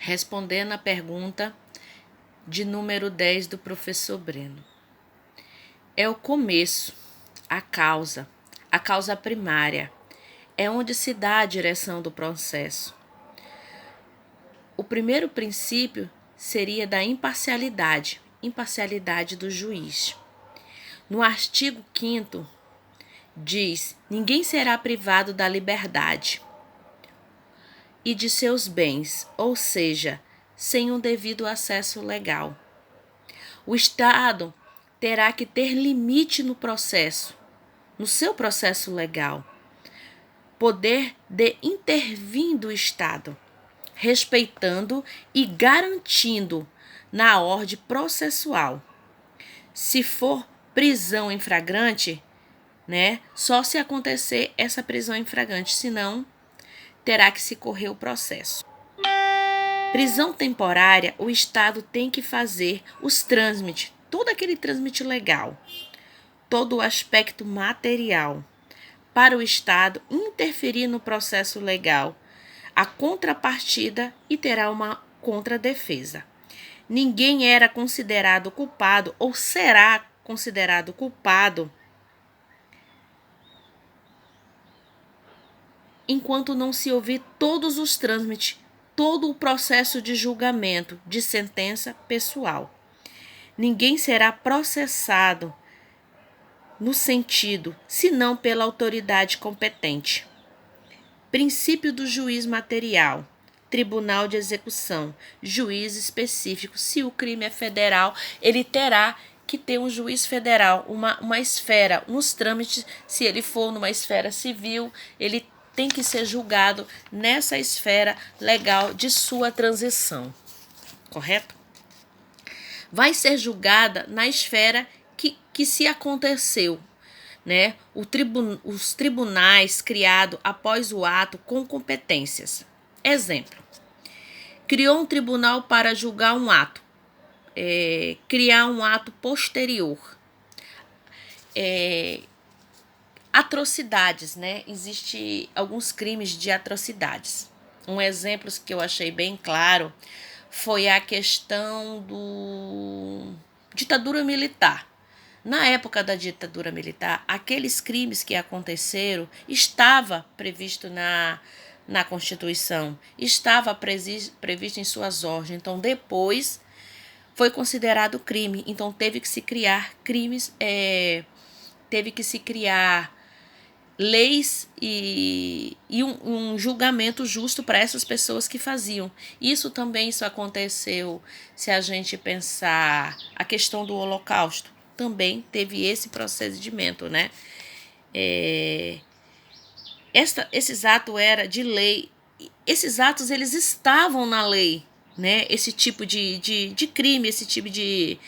respondendo a pergunta de número 10 do professor Breno. É o começo, a causa primária, é onde se dá a direção do processo. O primeiro princípio seria da imparcialidade do juiz. No artigo 5º, diz: ninguém será privado da liberdade e de seus bens, ou seja, sem um devido acesso legal. O Estado terá que ter limite no processo, no seu processo legal, poder de intervir do Estado, respeitando e garantindo na ordem processual. Se for prisão em flagrante, só se acontecer essa prisão em flagrante, senão terá que se correr o processo. Prisão temporária, o Estado tem que fazer os trâmites, todo aquele trâmite legal, todo o aspecto material, para o Estado interferir no processo legal, a contrapartida e terá uma contradefesa. Ninguém era considerado culpado ou será considerado culpado enquanto não se ouvir todos os trâmites, todo o processo de julgamento, de sentença pessoal. Ninguém será processado no sentido, senão pela autoridade competente. Princípio do juiz material, tribunal de execução, juiz específico. Se o crime é federal, ele terá que ter um juiz federal, uma esfera, nos trâmites. Se ele for numa esfera civil, ele tem que ser julgado nessa esfera legal de sua transição, correto? Vai ser julgada na esfera que se aconteceu, os tribunais criados após o ato com competências. Exemplo, criou um tribunal para julgar um ato, criar um ato posterior. Atrocidades, Existem alguns crimes de atrocidades. Um exemplo que eu achei bem claro foi a questão do ditadura militar. Na época da ditadura militar, aqueles crimes que aconteceram estava previsto na Constituição, estava previsto em suas ordens. Então, depois foi considerado crime. Então, teve que se criar teve que se criar leis e um julgamento justo para essas pessoas que faziam. Isso aconteceu, se a gente pensar a questão do Holocausto, também teve esse procedimento, esses atos eram de lei, esses atos eles estavam na lei, esse tipo de crime, esse tipo de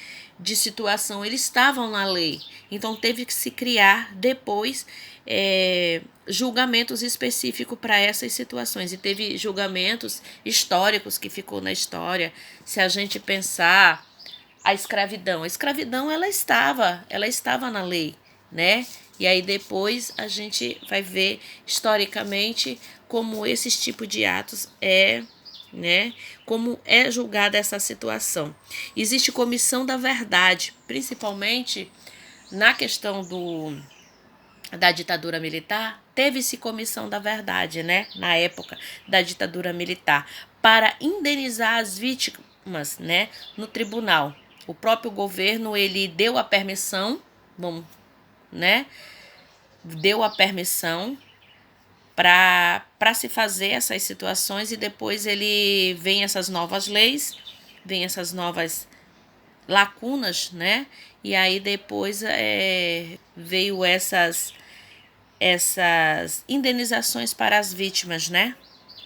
situação, eles estavam na lei. Então teve que se criar depois julgamentos específicos para essas situações. E teve julgamentos históricos que ficou na história. Se a gente pensar a escravidão ela estava na lei, E aí depois a gente vai ver historicamente como esses tipos de atos como é julgada essa situação. Existe comissão da verdade, principalmente na questão da ditadura militar, teve-se comissão da verdade, na época da ditadura militar, para indenizar as vítimas, no tribunal. O próprio governo, ele deu a permissão, deu a permissão para se fazer essas situações, e depois ele vem essas novas leis, vem essas novas lacunas, E aí depois veio essas indenizações para as vítimas,